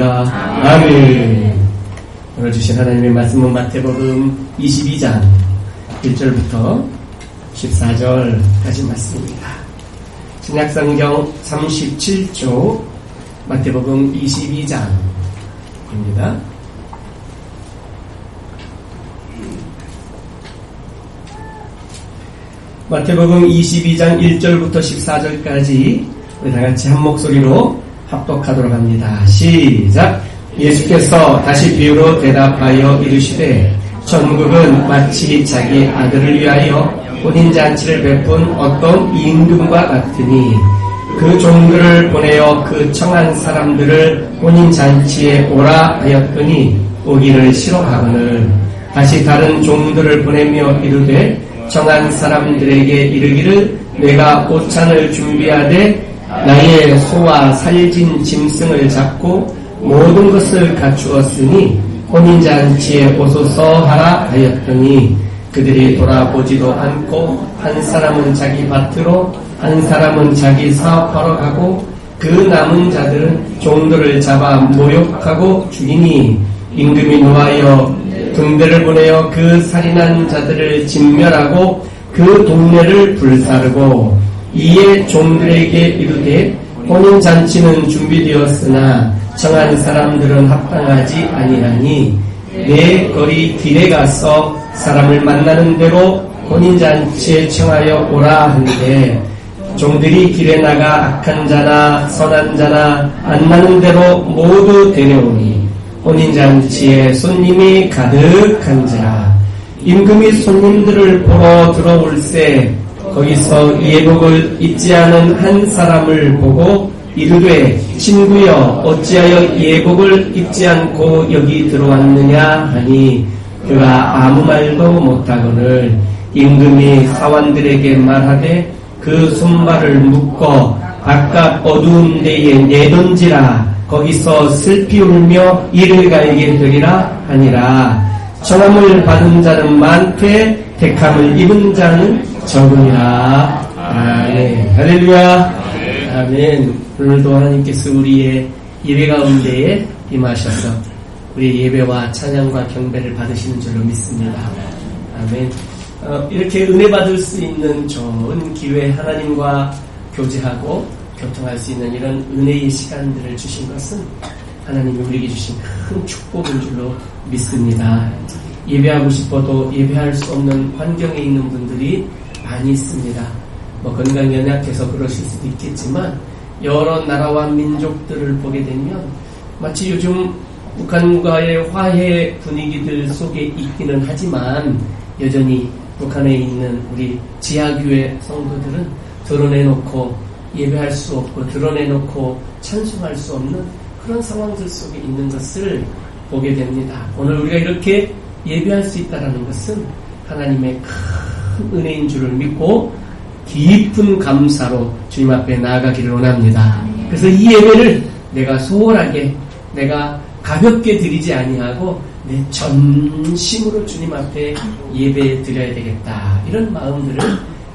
기도드립니다. 아멘. 오늘 주신 하나님의 말씀은 마태복음 22장 1절부터 14절까지 말씀입니다. 신약성경 37조 마태복음 22장입니다. 마태복음 22장 1절부터 14절까지 우리 다같이 한 목소리로 합독하도록 합니다. 시작! 예수께서 다시 비유로 대답하여 이르시되 천국은 마치 자기 아들을 위하여 혼인잔치를 베푼 어떤 임금과 같으니 그 종들을 보내어 그 청한 사람들을 혼인잔치에 오라 하였더니 오기를 싫어하거늘 다시 다른 종들을 보내며 이르되 청한 사람들에게 이르기를 내가 오찬을 준비하되 나의 소와 살진 짐승을 잡고 모든 것을 갖추었으니 혼인잔치에 오소서 하라 하였더니 그들이 돌아보지도 않고 한 사람은 자기 밭으로 한 사람은 자기 사업하러 가고 그 남은 자들은 종들을 잡아 모욕하고 죽이니 임금이 노하여 군대를 보내어 그 살인한 자들을 진멸하고 그 동네를 불사르고 이에 종들에게 이르되 혼인잔치는 준비되었으나 청한 사람들은 합당하지 아니하니 내 거리 길에 가서 사람을 만나는 대로 혼인잔치에 청하여 오라 하는데 종들이 길에 나가 악한 자나 선한 자나 안 나는 대로 모두 데려오니 혼인잔치에 손님이 가득한지라 임금이 손님들을 보러 들어올세 거기서 예복을 입지 않은 한 사람을 보고 이르되 친구여 어찌하여 예복을 입지 않고 여기 들어왔느냐 하니 그가 아무 말도 못하거늘 임금이 사원들에게 말하되 그 손발을 묶어 바깥 어두운 데에 내던지라 거기서 슬피 울며 이를 갈게 되리라 하니라. 청함을 받은 자는 많되 택함을 입은 자는 적으니라. 아멘. 할렐루야. 아멘. 오늘도 하나님께서 우리의 예배 가운데에 임하셔서 우리의 예배와 찬양과 경배를 받으시는 줄로 믿습니다. 아멘. 이렇게 은혜 받을 수 있는 좋은 기회, 하나님과 교제하고 교통할 수 있는 이런 은혜의 시간들을 주신 것은 하나님이 우리에게 주신 큰 축복인 줄로 믿습니다. 예배하고 싶어도 예배할 수 없는 환경에 있는 분들이 많이 있습니다. 건강이 연약해서 그러실 수도 있겠지만 여러 나라와 민족들을 보게 되면 마치 요즘 북한과의 화해 분위기들 속에 있기는 하지만 여전히 북한에 있는 우리 지하교회 성도들은 드러내놓고 예배할 수 없고 드러내놓고 찬송할 수 없는 그런 상황들 속에 있는 것을 보게 됩니다. 오늘 우리가 이렇게 예배할 수 있다는 것은 하나님의 큰 은혜인 줄을 믿고 깊은 감사로 주님 앞에 나아가기를 원합니다. 그래서 이 예배를 내가 소홀하게 내가 가볍게 드리지 아니하고 내 전심으로 주님 앞에 예배 드려야 되겠다. 이런 마음들을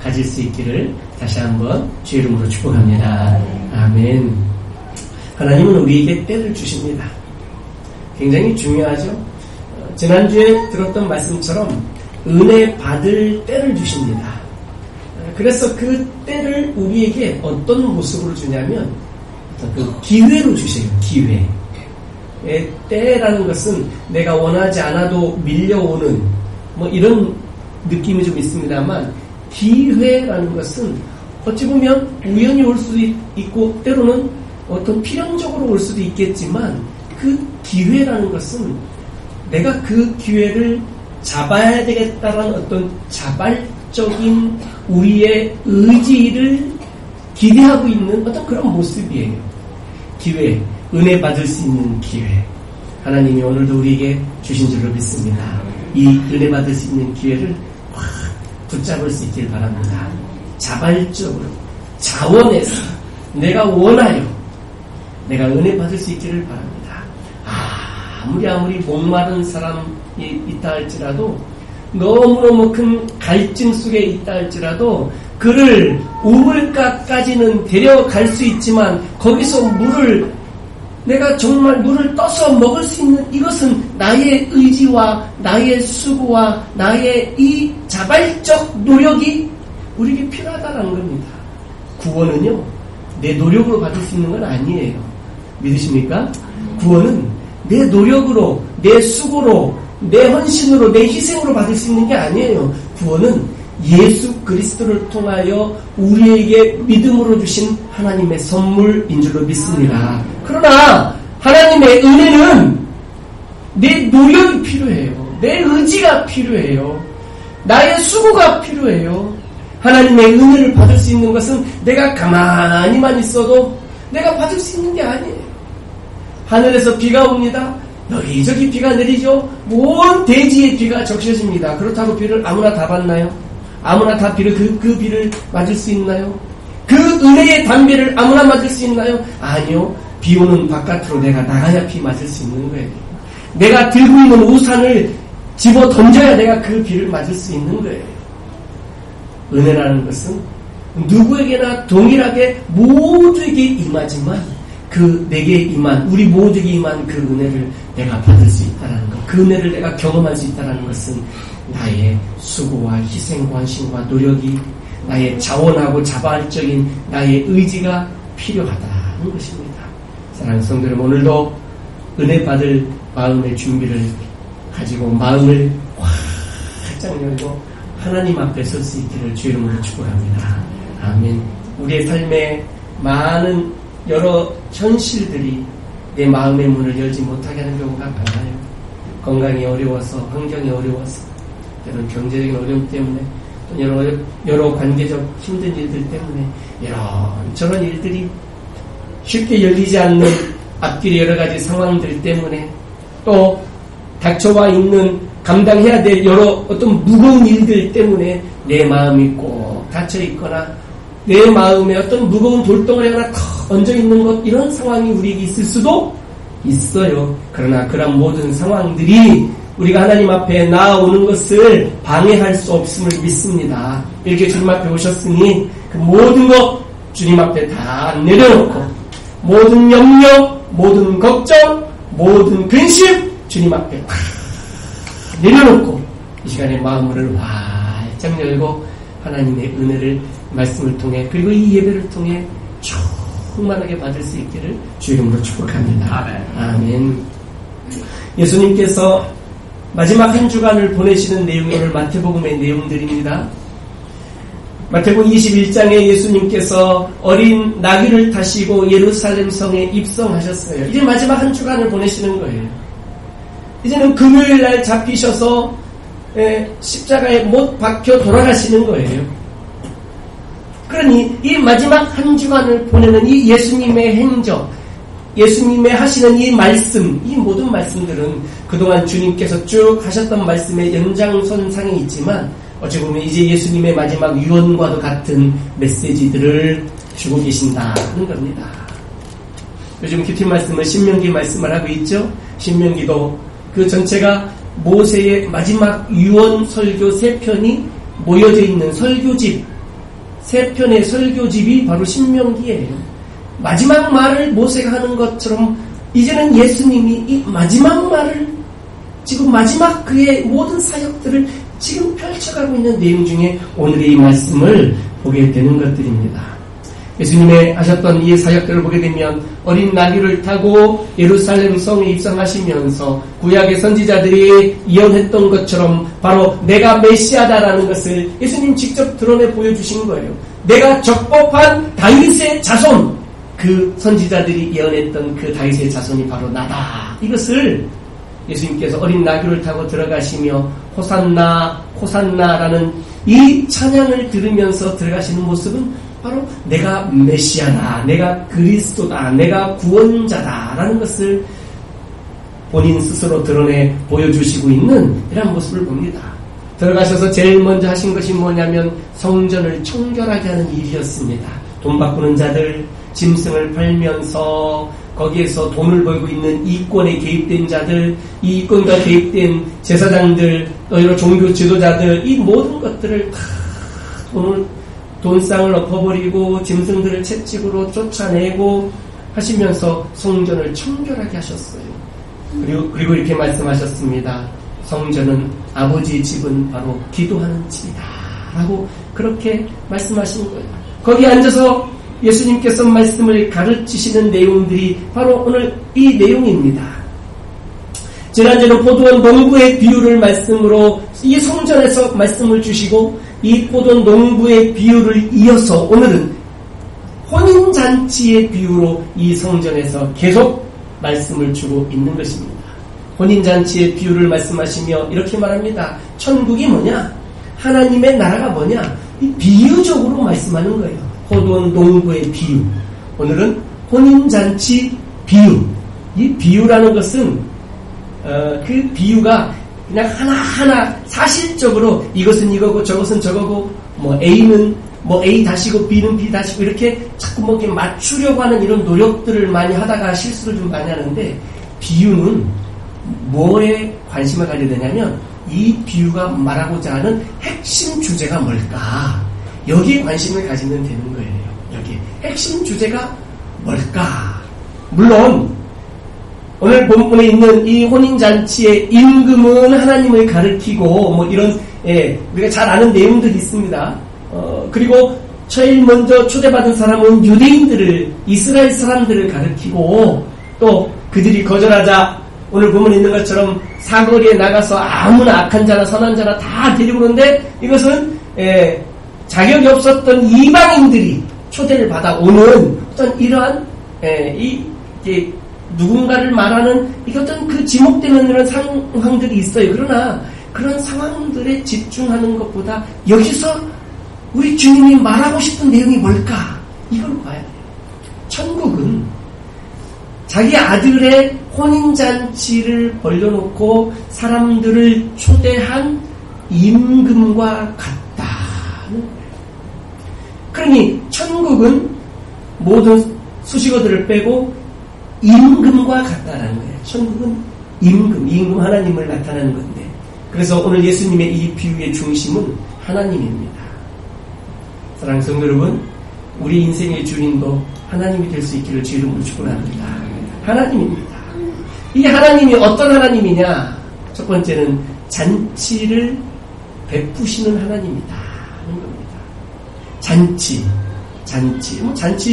가질 수 있기를 다시 한번 주의 이름으로 축복합니다. 아멘. 하나님은 우리에게 때를 주십니다. 굉장히 중요하죠. 지난주에 들었던 말씀처럼 은혜 받을 때를 주십니다. 그래서 그 때를 우리에게 어떤 모습으로 주냐면 그 기회로 주세요. 기회. 때라는 것은 내가 원하지 않아도 밀려오는 이런 느낌이 좀 있습니다만 기회라는 것은 어찌 보면 우연히 올 수도 있고 때로는 어떤 필연적으로 올 수도 있겠지만 그 기회라는 것은 내가 그 기회를 잡아야 되겠다는 어떤 자발적인 우리의 의지를 기대하고 있는 어떤 그런 모습이에요. 기회, 은혜 받을 수 있는 기회. 하나님이 오늘도 우리에게 주신 줄로 믿습니다. 이 은혜 받을 수 있는 기회를 확 붙잡을 수 있길 바랍니다. 자발적으로, 자원해서, 내가 원하여, 내가 은혜 받을 수 있기를 바랍니다. 아무리 목마른 사람이 있다 할지라도 너무너무 큰 갈증 속에 있다 할지라도 그를 우물가까지는 데려갈 수 있지만 거기서 물을 내가 정말 물을 떠서 먹을 수 있는 이것은 나의 의지와 나의 수고와 나의 이 자발적 노력이 우리에게 필요하다는 겁니다. 구원은요, 내 노력으로 받을 수 있는 건 아니에요. 믿으십니까? 구원은 내 노력으로, 내 수고로, 내 헌신으로, 내 희생으로 받을 수 있는 게 아니에요. 구원은 예수 그리스도를 통하여 우리에게 믿음으로 주신 하나님의 선물인 줄로 믿습니다. 그러나 하나님의 은혜는 내 노력이 필요해요. 내 의지가 필요해요. 나의 수고가 필요해요. 하나님의 은혜를 받을 수 있는 것은 내가 가만히만 있어도 내가 받을 수 있는 게 아니에요. 하늘에서 비가 옵니다. 여기저기 비가 내리죠. 온 대지에 비가 적셔집니다. 그렇다고 비를 아무나 다 받나요? 아무나 다 비를 그 비를 맞을 수 있나요? 그 은혜의 담배를 아무나 맞을 수 있나요? 아니요. 비 오는 바깥으로 내가 나가야 비 맞을 수 있는 거예요. 내가 들고 있는 우산을 집어 던져야 내가 그 비를 맞을 수 있는 거예요. 은혜라는 것은 누구에게나 동일하게 모두에게 임하지만 그 내게 임한, 우리 모두에게 임한 그 은혜를 내가 받을 수 있다는 것, 그 은혜를 내가 경험할 수 있다는 것은 나의 수고와 희생과 헌신과 노력이, 나의 자원하고 자발적인 나의 의지가 필요하다는 것입니다. 사랑하는 성도 여러분, 오늘도 은혜 받을 마음의 준비를 가지고 마음을 활짝 열고 하나님 앞에 설 수 있기를 주 이름으로 축복합니다. 아멘. 우리의 삶에 많은 여러 현실들이 내 마음의 문을 열지 못하게 하는 경우가 많아요. 건강이 어려워서, 환경이 어려워서, 때로는 경제적인 어려움 때문에, 또 여러 관계적 힘든 일들 때문에 이런저런 일들이 쉽게 열리지 않는 앞길의 여러 가지 상황들 때문에, 또 닥쳐와 있는 감당해야 될 여러 어떤 무거운 일들 때문에 내 마음이 꼭 닫혀 있거나 내 마음에 어떤 무거운 돌덩어리 하나 탁 얹어 있는 것, 이런 상황이 우리에게 있을 수도 있어요. 그러나 그런 모든 상황들이 우리가 하나님 앞에 나아오는 것을 방해할 수 없음을 믿습니다. 이렇게 주님 앞에 오셨으니 그 모든 것 주님 앞에 다 내려놓고, 모든 염려, 모든 걱정, 모든 근심 주님 앞에 다 내려놓고 이 시간에 마음을 활짝 열고 하나님의 은혜를 말씀을 통해, 그리고 이 예배를 통해 충만하게 받을 수 있기를 주 이름으로 축복합니다. 아멘. 예수님께서 마지막 한 주간을 보내시는 내용이 오늘 마태복음의 내용들입니다. 마태복음 21장에 예수님께서 어린 나귀를 타시고 예루살렘 성에 입성하셨어요. 이제 마지막 한 주간을 보내시는 거예요. 이제는 금요일날 잡히셔서 십자가에 못 박혀 돌아가시는 거예요. 그러니 이 마지막 한 주간을 보내는 이 예수님의 행적, 예수님의 하시는 이 말씀, 이 모든 말씀들은 그동안 주님께서 쭉 하셨던 말씀의 연장선상에 있지만 어찌 보면 이제 예수님의 마지막 유언과도 같은 메시지들을 주고 계신다는 겁니다. 요즘 큐티 말씀은 신명기 말씀을 하고 있죠. 신명기도 그 전체가 모세의 마지막 유언 설교 3편이 모여져 있는 설교집, 3편의 설교집이 바로 신명기예요. 마지막 말을 모세가 하는 것처럼 이제는 예수님이 이 마지막 말을, 지금 마지막 그의 모든 사역들을 지금 펼쳐가고 있는 내용 중에 오늘의 이 말씀을 보게 되는 것들입니다. 예수님의 하셨던 이 사역들을 보게 되면 어린 나귀를 타고 예루살렘 성에 입성하시면서 구약의 선지자들이 예언했던 것처럼 바로 내가 메시아다라는 것을 예수님 직접 드러내 보여주신 거예요. 내가 적법한 다윗의 자손, 그 선지자들이 예언했던 그 다윗의 자손이 바로 나다. 이것을 예수님께서 어린 나귀를 타고 들어가시며 호산나 호산나라는 이 찬양을 들으면서 들어가시는 모습은 바로 내가 메시아다, 내가 그리스도다, 내가 구원자다라는 것을 본인 스스로 드러내 보여주시고 있는 이런 모습을 봅니다. 들어가셔서 제일 먼저 하신 것이 뭐냐면 성전을 청결하게 하는 일이었습니다. 돈 바꾸는 자들, 짐승을 팔면서 거기에서 돈을 벌고 있는 이권에 개입된 자들, 이 이권과 개입된 제사장들, 또 여러 종교 지도자들, 이 모든 것들을 다 돈상을 엎어버리고 짐승들을 채찍으로 쫓아내고 하시면서 성전을 청결하게 하셨어요. 그리고 이렇게 말씀하셨습니다. 성전은 아버지의 집은 바로 기도하는 집이다 라고 그렇게 말씀하신 거예요. 거기 앉아서 예수님께서 말씀을 가르치시는 내용들이 바로 오늘 이 내용입니다. 지난주는 포도원 농부의 비유를 말씀으로 이 성전에서 말씀을 주시고 이 포도원 농부의 비유를 이어서 오늘은 혼인잔치의 비유로 이 성전에서 계속 말씀을 주고 있는 것입니다. 혼인잔치의 비유를 말씀하시며 이렇게 말합니다. 천국이 뭐냐? 하나님의 나라가 뭐냐? 이 비유적으로 말씀하는 거예요. 포도원 농부의 비유. 오늘은 혼인잔치 비유. 이 비유라는 것은 그 비유가 그냥 하나하나 사실적으로 이것은 이거고 저것은 저거고 뭐 A는 뭐 A 다시고 B는 B 다시고 이렇게 자꾸 뭐 이렇게 맞추려고 하는 이런 노력들을 많이 하다가 실수를 좀 많이 하는데 비유는 뭐에 관심을 가져야 되냐면 이 비유가 말하고자 하는 핵심 주제가 뭘까? 여기에 관심을 가지면 되는 거예요. 여기 핵심 주제가 뭘까? 물론 오늘 본문에 있는 이 혼인잔치의 임금은 하나님을 가리키고 뭐 이런 우리가 잘 아는 내용들이 있습니다. 그리고 제일 먼저 초대받은 사람은 유대인들을 이스라엘 사람들을 가리키고 또 그들이 거절하자 오늘 본문에 있는 것처럼 사거리에 나가서 아무나 악한 자나 선한 자나 다 데리고 오는데 이것은 자격이 없었던 이방인들이 초대를 받아오는 어떤 이러한 누군가를 말하는 이게 어떤 그 지목되는 이런 상황들이 있어요. 그러나 그런 상황들에 집중하는 것보다 여기서 우리 주님이 말하고 싶은 내용이 뭘까? 이걸 봐야 돼요. 천국은 자기 아들의 혼인잔치를 벌려놓고 사람들을 초대한 임금과 같다는 거예요. 그러니 천국은 모든 수식어들을 빼고 임금과 같다라는 거예요. 천국은 임금 하나님을 나타내는 건데 그래서 오늘 예수님의 이 비유의 중심은 하나님입니다. 사랑하는 성도 여러분, 우리 인생의 주인도 하나님이 될 수 있기를 주 이름으로 축원합니다. 하나님입니다. 이 하나님이 어떤 하나님이냐? 첫 번째는 잔치를 베푸시는 하나님이다 하는 겁니다. 잔치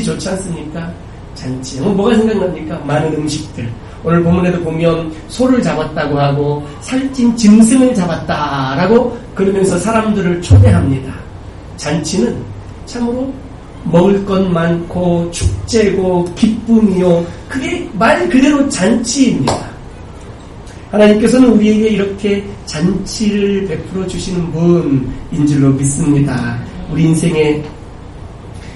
좋지 않습니까? 잔치 뭐가 생각납니까? 많은 음식들. 오늘 본문에도 보면 소를 잡았다고 하고 살찐 짐승을 잡았다라고 그러면서 사람들을 초대합니다. 잔치는 참으로 먹을 것 많고 축제고 기쁨이요. 그게 말 그대로 잔치입니다. 하나님께서는 우리에게 이렇게 잔치를 베풀어 주시는 분인 줄로 믿습니다. 우리 인생에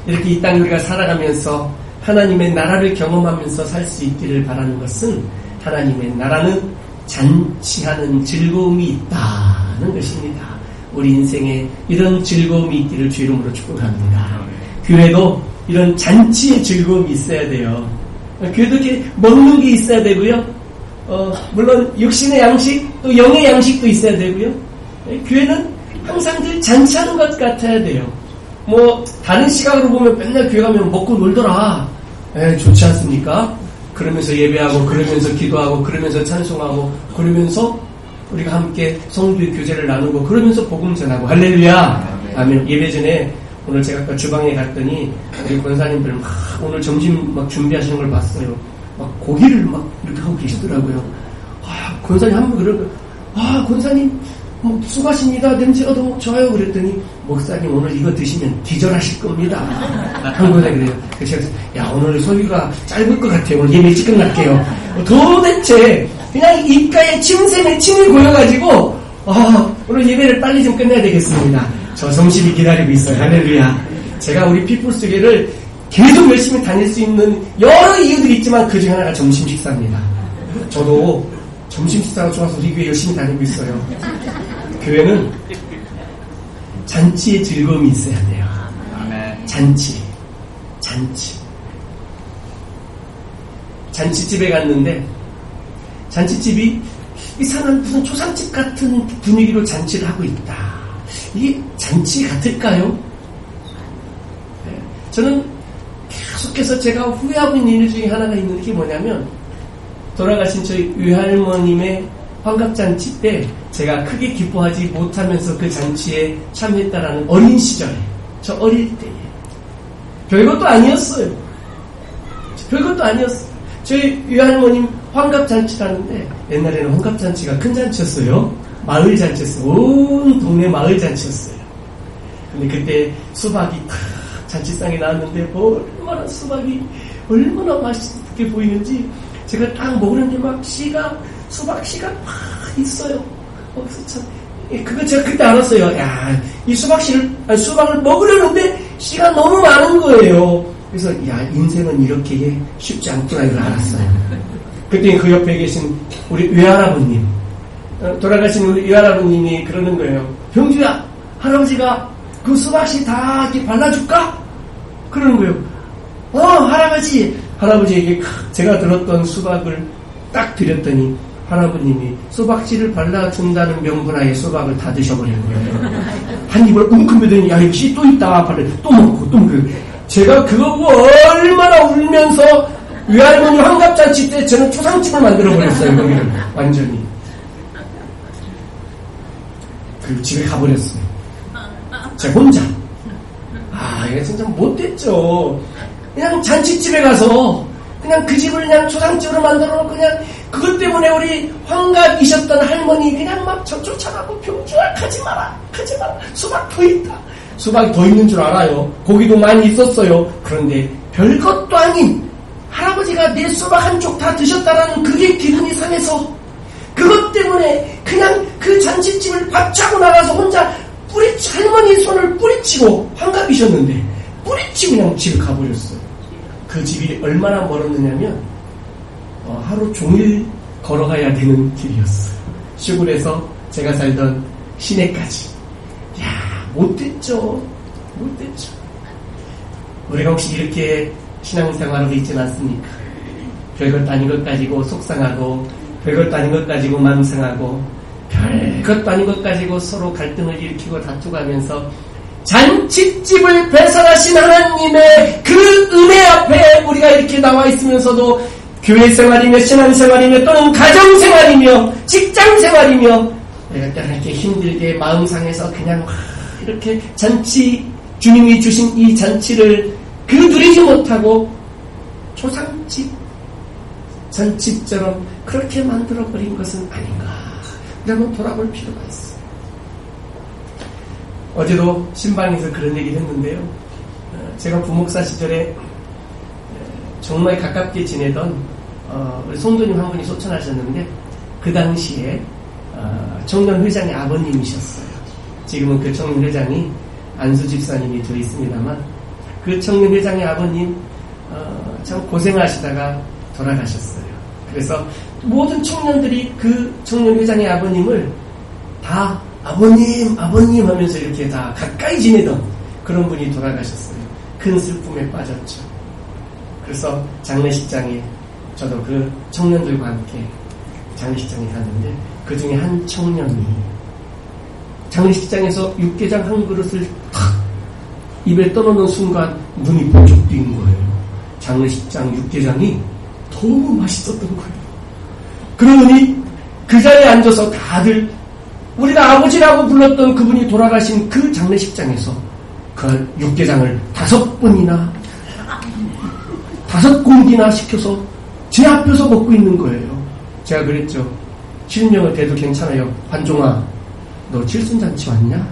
이렇게 이 땅에 우리가 살아가면서 하나님의 나라를 경험하면서 살 수 있기를 바라는 것은 하나님의 나라는 잔치하는 즐거움이 있다는 것입니다. 우리 인생에 이런 즐거움이 있기를 주 이름으로 축복합니다. 교회도 이런 잔치의 즐거움이 있어야 돼요. 교회도 이렇게 먹는 게 있어야 되고요. 물론 육신의 양식 또 영의 양식도 있어야 되고요. 교회는 항상 늘 잔치하는 것 같아야 돼요. 뭐 다른 시각으로 보면 맨날 교회 가면 먹고 놀더라. 좋지 않습니까? 그러면서 예배하고 그러면서 기도하고 그러면서 찬송하고 그러면서 우리가 함께 성도의 교제를 나누고 그러면서 복음 전하고 할렐루야. 아멘. 예배 전에 오늘 제가 아까 주방에 갔더니 우리 권사님들 막 오늘 점심 막 준비하시는 걸 봤어요. 막 고기를 막 이렇게 하고 계시더라고요. 권사님 한 번 그러고 권사님 수고하십니다. 냄새가 너무 좋아요. 그랬더니 목사님 오늘 이거 드시면 기절하실 겁니다. 한 거다 그래요. 그래서 제가 오늘 소리가 짧을 것 같아요. 오늘 예배 일찍 끝날게요. 도대체 그냥 입가에 침샘에 침이 고여가지고 오늘 예배를 빨리 좀 끝내야 되겠습니다. 저 성실히 기다리고 있어요. 할렐루야. 제가 우리 피플스 교회를 계속 열심히 다닐 수 있는 여러 이유들이 있지만 그 중에 하나가 점심 식사입니다. 저도 점심 식사가 좋아서 우리 교회 열심히 다니고 있어요. 교회는 잔치의 즐거움이 있어야 돼요. 잔치집에 갔는데 잔치집이 이상한 무슨 초상집 같은 분위기로 잔치를 하고 있다. 이게 잔치 같을까요? 저는 계속 계속해서 제가 후회하고 있는 일 중에 하나가 있는 게 뭐냐면, 돌아가신 저희 외할머님의 환갑잔치 때 제가 크게 기뻐하지 못하면서 그 잔치에 참여했다라는 어린 시절에, 저 어릴 때에 별것도 아니었어요. 별것도 아니었어요. 저희 외할머님 환갑잔치라는데, 옛날에는 환갑잔치가 큰 잔치였어요. 마을 잔치였어요. 온 동네 마을 잔치였어요. 근데 그때 수박이 탁 잔치상에 나왔는데, 얼마나 수박이 얼마나 맛있게 보이는지, 제가 딱 먹으는데 막 수박 씨가 막 있어요. 그래서 참, 그거 제가 그때 알았어요. 야, 이 수박을 먹으려는데 씨가 너무 많은 거예요. 그래서, 야, 인생은 이렇게 쉽지 않구나, 이걸 알았어요. 그때 그 옆에 계신 우리 외할아버님, 돌아가신 우리 외할아버님이 그러는 거예요. 병주야, 할아버지가 그 수박씨 다 이렇게 발라줄까? 그러는 거예요. 할아버지에게 제가 들었던 수박을 딱 드렸더니, 할아버님이 수박씨를 발라준다는 명분하에 수박을 다 드셔버린 거예요. 한 입을 웅큼이더니, 야, 역시 또 있다. 또 먹고, 또 먹고. 제가 그거 얼마나 울면서 외할머니 환갑잔치 때 저는 초상집을 만들어버렸어요. 거기를 완전히. 그리고 집에 가버렸어요. 제가 혼자. 이거 진짜 못됐죠. 그냥 잔치집에 가서 그냥 그 집을 그냥 초상집으로 만들어놓고 그냥 그것 때문에 우리 환갑이셨던 할머니 그냥 막 쫓아가고, 병주야, 가지 마라. 수박 더 있다. 수박이 더 있는 줄 알아요. 고기도 많이 있었어요. 그런데 별것도 아닌 할아버지가 내 수박 한쪽 다 드셨다라는 그게 기분이 상해서, 그것 때문에 그냥 그 잔치집을 박차고 나가서 혼자 할머니 손을 뿌리치고, 환갑이셨는데 뿌리치고 그냥 집에 가버렸어요. 그 집이 얼마나 멀었느냐면 하루 종일 걸어가야 되는 길이었어요. 시골에서 제가 살던 시내까지. 못됐죠. 우리가 혹시 이렇게 신앙생활하고 있지는 않습니까? 별것도 아닌 것 가지고 속상하고, 별것도 아닌 것 가지고 망상하고, 별것도 아닌 것 가지고 서로 갈등을 일으키고 다투고 하면서, 잔치집을 배설하신 하나님의 그 은혜 앞에 우리가 이렇게 나와 있으면서도 교회생활이며 신앙생활이며 또는 가정생활이며 직장생활이며 우리가 때로 이렇게 힘들게 마음 상해서 그냥 이렇게 주님이 주신 이 잔치를 누리지 못하고 잔치처럼 그렇게 만들어버린 것은 아닌가. 한번 돌아볼 필요가 있어요. 어제도 신방에서 그런 얘기를 했는데요. 제가 부목사 시절에 정말 가깝게 지내던 우리 송도님 한 분이 소천하셨는데, 그 당시에 청년회장의 아버님이셨어요. 지금은 그 청년회장이 안수 집사님이 되어 있습니다만, 그 청년회장의 아버님 참 고생하시다가 돌아가셨어요. 그래서 모든 청년들이 그 청년회장의 아버님을 다 아버님 하면서 이렇게 다 가까이 지내던 그런 분이 돌아가셨어요. 큰 슬픔에 빠졌죠. 그래서 장례식장에 저도 그 청년들과 함께 장례식장에 갔는데, 그 중에 한 청년이 장례식장에서 육개장 한 그릇을 탁 입에 떠넣는 순간 눈이 번쩍 뜬 거예요. 장례식장 육개장이 너무 맛있었던 거예요. 그러더니 그 자리에 앉아서 다들 우리가 아버지라고 불렀던 그분이 돌아가신 그 장례식장에서 그 육개장을 5번이나 5공기나 시켜서 제 앞에서 먹고 있는 거예요. 제가 그랬죠. 실명을 대도 괜찮아요. 관종아, 너 칠순잔치 왔냐?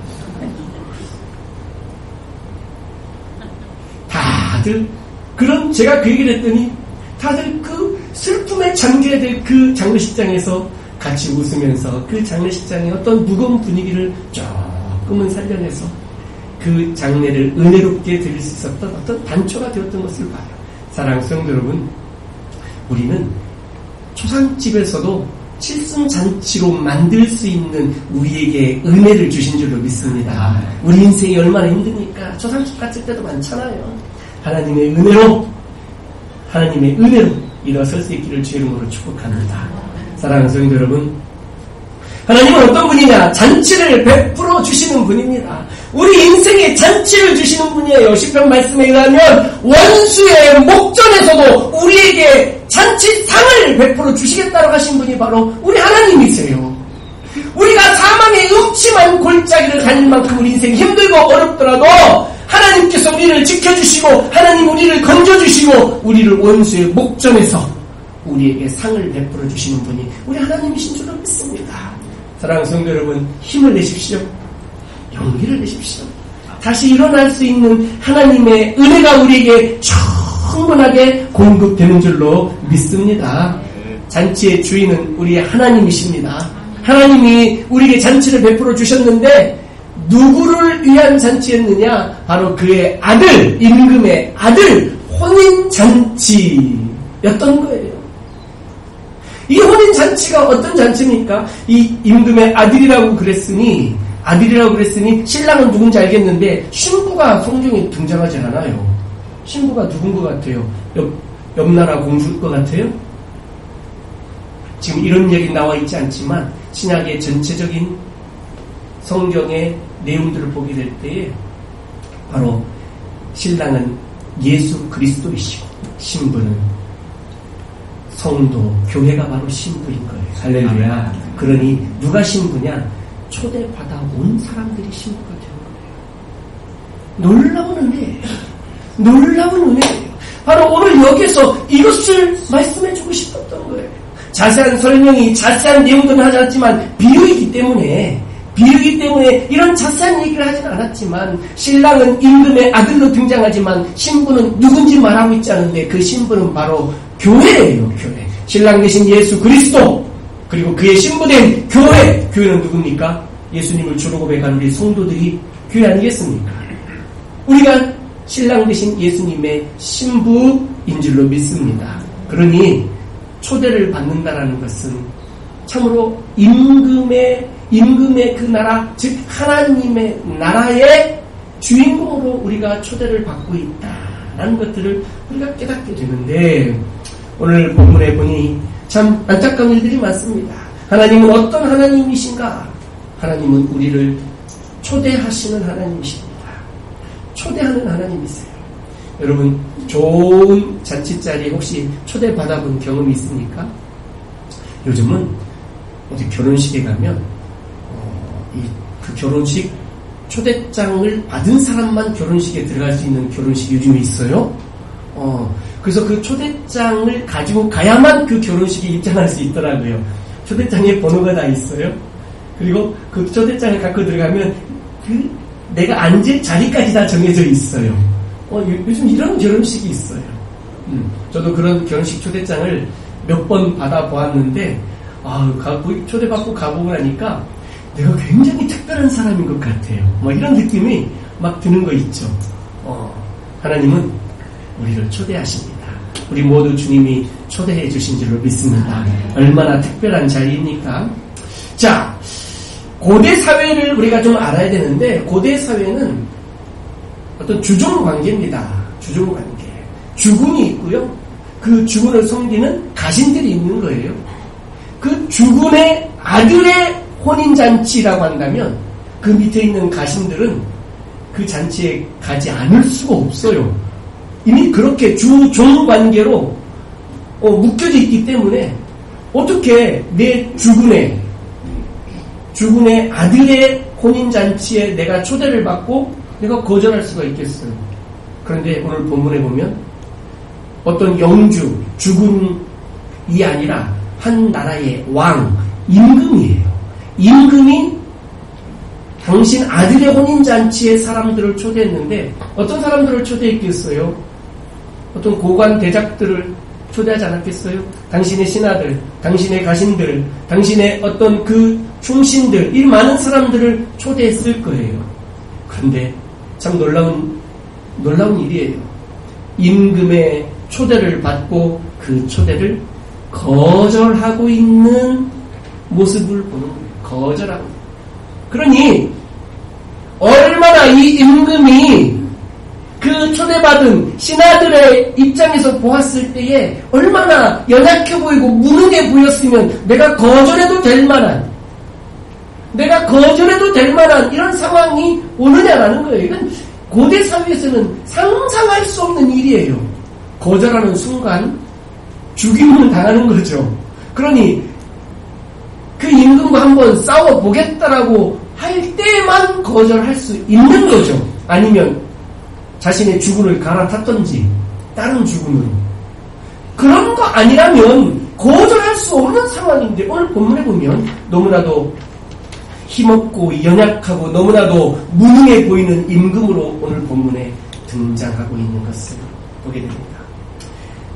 다들 제가 그 얘기를 했더니 다들 그 슬픔에 잠겨야 될 그 장례식장에서 같이 웃으면서 그 장례식장의 어떤 무거운 분위기를 조금은 살려내서 그 장례를 은혜롭게 드릴 수 있었던 어떤 단초가 되었던 것을 봐요. 사랑하는 성도 여러분, 우리는 초상집에서도 칠순잔치로 만들 수 있는 우리에게 은혜를 주신 줄로 믿습니다. 우리 인생이 얼마나 힘드니까 초상집 갔을 때도 많잖아요. 하나님의 은혜로 일어설 수 있기를 주의 이름으로 축복합니다. 사랑하는 성도 여러분, 하나님은 어떤 분이냐? 잔치를 베풀어 주시는 분입니다. 우리 인생에 잔치를 주시는 분이에요. 시편 말씀에 의하면 원수의 목전에서도 우리에게 잔치상을 베풀어 주시겠다고 하신 분이 바로 우리 하나님이세요. 우리가 사망의 음침한 골짜기를 다닐 만큼 우리 인생 힘들고 어렵더라도 하나님께서 우리를 지켜주시고 하나님 우리를 건져주시고 우리를 원수의 목전에서 우리에게 상을 베풀어 주시는 분이 우리 하나님이신 줄로 믿습니다. 사랑하는 성도 여러분, 힘을 내십시오. 용기를 내십시오. 다시 일어날 수 있는 하나님의 은혜가 우리에게 충분하게 공급되는 줄로 믿습니다. 잔치의 주인은 우리 하나님이십니다. 하나님이 우리에게 잔치를 베풀어 주셨는데 누구를 위한 잔치였느냐? 바로 그의 아들, 임금의 아들 혼인잔치였던 거예요. 이 혼인잔치가 어떤 잔치입니까? 이 임금의 아들이라고 그랬으니 신랑은 누군지 알겠는데 신부가 성경에 등장하지 않아요. 신부가 누군 것 같아요? 옆나라 공주일 것 같아요? 지금 이런 얘기 나와 있지 않지만 신약의 전체적인 성경의 내용들을 보게 될 때에 바로 신랑은 예수 그리스도이시고 신부는 성도, 교회가 바로 신부인 거예요. 할렐루야. 그러니 누가 신부냐? 초대받아 온 사람들이 신부가 되는 거예요. 놀라운 은혜예요. 놀라운 은혜예요. 바로 오늘 여기서 이것을 말씀해주고 싶었던 거예요. 자세한 설명이, 자세한 내용들은 하지 않았지만 비유이기 때문에 이런 자세한 얘기를 하진 않았지만 신랑은 임금의 아들로 등장하지만 신부는 누군지 말하고 있지 않은데 그 신부는 바로 교회예요. 교회. 신랑 되신 예수 그리스도 그리고 그의 신부된 교회. 교회는 누굽니까? 예수님을 주로 고백한 우리 성도들이 교회 아니겠습니까? 우리가 신랑 되신 예수님의 신부인 줄로 믿습니다. 그러니 초대를 받는다라는 것은 참으로 임금의 그 나라, 즉 하나님의 나라의 주인공으로 우리가 초대를 받고 있다라는 것들을 우리가 깨닫게 되는데 오늘 본문에 보니 참 안타까운 일들이 많습니다. 하나님은 어떤 하나님이신가? 하나님은 우리를 초대하시는 하나님이십니다. 초대하는 하나님이세요. 여러분 좋은 잔치자리에 혹시 초대받아본 경험이 있습니까? 요즘은 어디 결혼식에 가면 그 결혼식 초대장을 받은 사람만 결혼식에 들어갈 수 있는 결혼식이 요즘에 있어요. 그래서 그 초대장을 가지고 가야만 그 결혼식에 입장할 수 있더라고요. 초대장에 번호가 다 있어요. 그리고 그 초대장을 갖고 들어가면 내가 앉을 자리까지 다 정해져 있어요. 요즘 이런 결혼식이 있어요. 저도 그런 결혼식 초대장을 몇 번 받아보았는데 초대받고 가보고 나니까 내가 굉장히 특별한 사람인 것 같아요. 이런 느낌이 막 드는 거 있죠. 하나님은 우리를 초대하십니다. 우리 모두 주님이 초대해 주신 줄로 믿습니다. 얼마나 특별한 자리입니까? 자, 고대 사회를 우리가 좀 알아야 되는데 고대 사회는 어떤 주종 관계입니다. 주종 관계. 주군이 있고요. 그 주군을 섬기는 가신들이 있는 거예요. 그 주군의 아들의 혼인잔치라고 한다면 그 밑에 있는 가신들은 그 잔치에 가지 않을 수가 없어요. 이미 그렇게 주종 관계로 묶여져 있기 때문에 어떻게 내 주군의 아들의 혼인잔치에 내가 초대를 받고 내가 거절할 수가 있겠어요. 그런데 오늘 본문에 보면 어떤 영주, 주군이 아니라 한 나라의 왕, 임금이에요. 임금이 당신 아들의 혼인잔치에 사람들을 초대했는데 어떤 사람들을 초대했겠어요? 어떤 고관 대작들을 초대하지 않았겠어요? 당신의 신하들, 당신의 가신들, 당신의 어떤 그 충신들, 이 많은 사람들을 초대했을 거예요. 그런데 참 놀라운 일이에요. 임금의 초대를 받고 그 초대를 거절하고 있는 모습을 보는 거예요. 거절하고. 그러니 얼마나 이 임금이 그 초대받은 신하들의 입장에서 보았을 때에 얼마나 연약해 보이고 무능해 보였으면 내가 거절해도 될 만한 내가 거절해도 될 만한 이런 상황이 오느냐라는 거예요. 이건 고대 사회에서는 상상할 수 없는 일이에요. 거절하는 순간 죽임을 당하는 거죠. 그러니 그 임금과 한번 싸워보겠다라고 할 때만 거절할 수 있는 거죠. 아니면 자신의 죽음을 갈아탔던지 다른 죽음으로. 그런 거 아니라면 거절할 수 없는 상황인데 오늘 본문에 보면 너무나도 힘없고 연약하고 너무나도 무능해 보이는 임금으로 오늘 본문에 등장하고 있는 것을 보게 됩니다.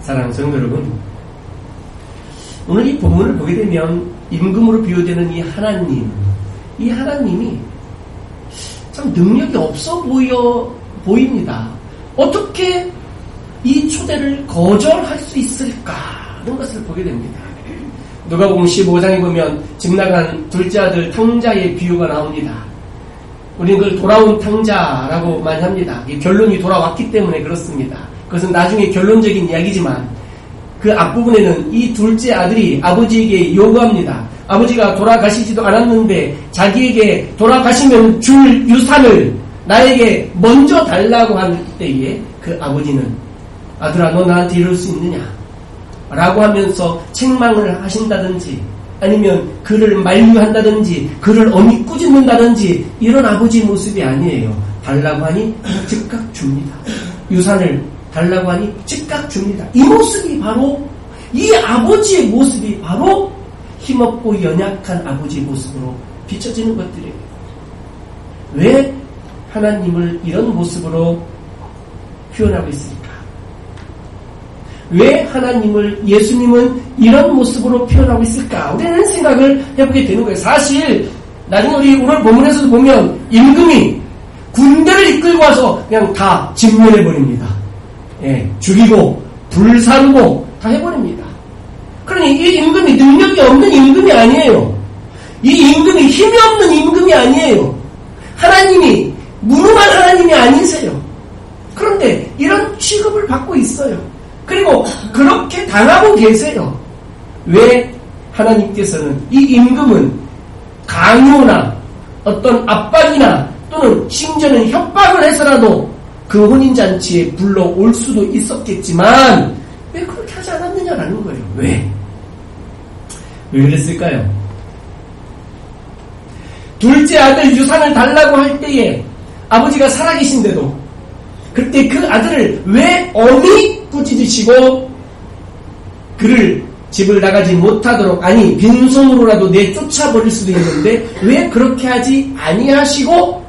사랑하는 성도 여러분, 오늘 이 본문을 보게 되면 임금으로 비유되는 이 하나님이 참 능력이 없어 보입니다. 어떻게 이 초대를 거절할 수 있을까 하는 것을 보게 됩니다. 누가복음 15장에 보면 집 나간 둘째 아들 탕자의 비유가 나옵니다. 우리는 그걸 돌아온 탕자라고 많이 합니다. 결론이 돌아왔기 때문에 그렇습니다. 그것은 나중에 결론적인 이야기지만 그 앞부분에는 이 둘째 아들이 아버지에게 요구합니다. 아버지가 돌아가시지도 않았는데 자기에게 돌아가시면 줄 유산을 나에게 먼저 달라고 할 때에 그 아버지는 아들아 너 나한테 이럴 수 있느냐 라고 하면서 책망을 하신다든지 아니면 그를 만류한다든지 그를 엄히 꾸짖는다든지 이런 아버지 모습이 아니에요. 달라고 하니 즉각 줍니다. 유산을 달라고 하니 즉각 줍니다. 이 모습이 바로 이 아버지의 모습이 바로 힘없고 연약한 아버지의 모습으로 비춰지는 것들이에요. 왜 하나님을 이런 모습으로 표현하고 있습니까? 왜 하나님을 예수님은 이런 모습으로 표현하고 있을까? 우리는 생각을 해보게 되는 거예요. 사실 나중에 우리 오늘 본문에서도 보면 임금이 군대를 이끌고 와서 그냥 다 진멸해버립니다. 예, 죽이고 불사르고 다 해버립니다. 그러니 이 임금이 능력이 없는 임금이 아니에요. 이 임금이 힘이 없는 임금이 아니에요. 하나님이 무능한 하나님이 아니세요. 그런데 이런 취급을 받고 있어요. 그리고 그렇게 당하고 계세요. 왜 하나님께서는 이 임금은 강요나 어떤 압박이나 또는 심지어는 협박을 해서라도 그 혼인잔치에 불러올 수도 있었겠지만 왜 그렇게 하지 않았느냐라는 거예요. 왜 그랬을까요? 둘째 아들 유산을 달라고 할 때에 아버지가 살아계신데도 그때 그 아들을 왜 엄히 꾸짖으시고 그를 집을 나가지 못하도록 아니 빈손으로라도 내쫓아버릴 수도 있는데 왜 그렇게 하지 아니하시고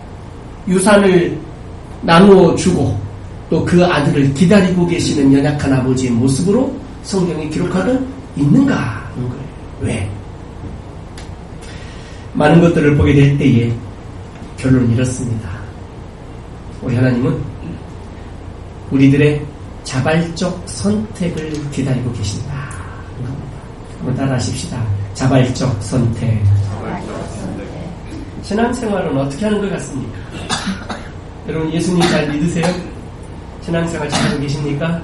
유산을 나누어 주고 또 그 아들을 기다리고 계시는 연약한 아버지의 모습으로 성경에 기록하고 있는가 하는 거예요. 왜? 많은 것들을 보게 될 때에 결론은 이렇습니다. 우리 하나님은 우리들의 자발적 선택을 기다리고 계신다. 한번 따라 하십시다. 자발적 선택. 신앙생활은 어떻게 하는 것 같습니까? 여러분 예수님 잘 믿으세요? 신앙생활 잘하고 계십니까?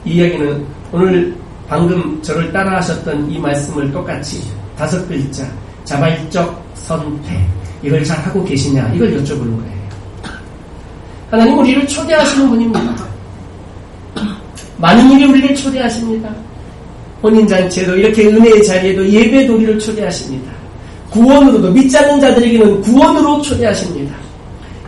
이 이야기는 오늘 방금 저를 따라 하셨던 이 말씀을 똑같이 5글자 자발적 선택 이걸 잘 하고 계시냐 이걸 여쭤보는 거예요. 하나님 우리를 초대하시는 분입니다. 많은 일이 우리를 초대하십니다. 혼인잔치에도 이렇게 은혜의 자리에도 예배도 우리를 초대하십니다. 구원으로도 믿지 않는 자들에게는 구원으로 초대하십니다.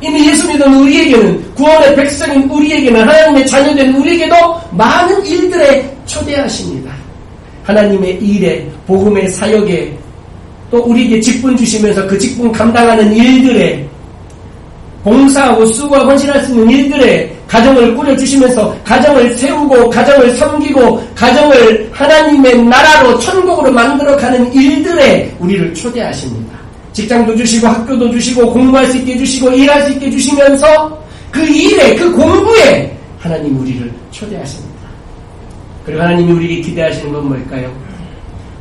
이미 예수 믿는 우리에게는 구원의 백성인 우리에게는 하나님의 자녀된 우리에게도 많은 일들에 초대하십니다. 하나님의 일에 복음의 사역에 또 우리에게 직분 주시면서 그 직분 감당하는 일들에 봉사하고 수고하고 헌신할 수 있는 일들에 가정을 꾸려주시면서 가정을 세우고 가정을 섬기고 가정을 하나님의 나라로 천국으로 만들어가는 일들에 우리를 초대하십니다. 직장도 주시고 학교도 주시고 공부할 수 있게 해주시고 일할 수 있게 해주시면서 그 일에 그 공부에 하나님 우리를 초대하십니다. 그리고 하나님이 우리에게 기대하시는 건 뭘까요?